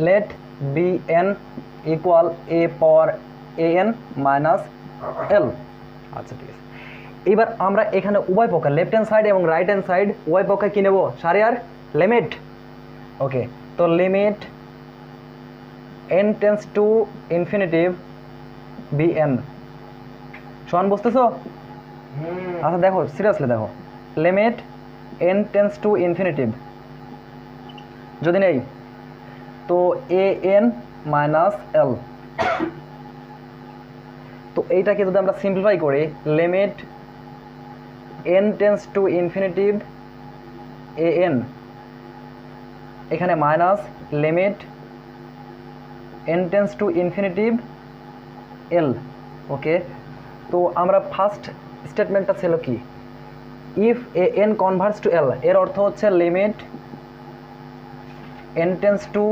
Late B N equal A power A N minus L. আচ্ছা ঠিক আছে, এবার আমরা এখানে উভয় পক্ষে লেফট হ্যান্ড সাইড এবং রাইট হ্যান্ড সাইড উভয় পক্ষে কী নেব, সারি আর লিমিট। ওকে, তো limit N tends to infinitive B N সমান, বুঝতেছো? আচ্ছা দেখো সিরিয়াসলি দেখো, limit N tends to infinitive যদি নেই তো এ এন মাইনাস এল, তো এইটাকে যদি আমরা সিম্পলিফাই করি limit N tends to infinitive A N, এখানে minus limit N tends to infinitive L. Okay, তো আমরা ফার্স্ট স্টেটমেন্টটা ছিল কি, if A N converse to L, এর অর্থ হচ্ছে লিমিট এন টেন্স টু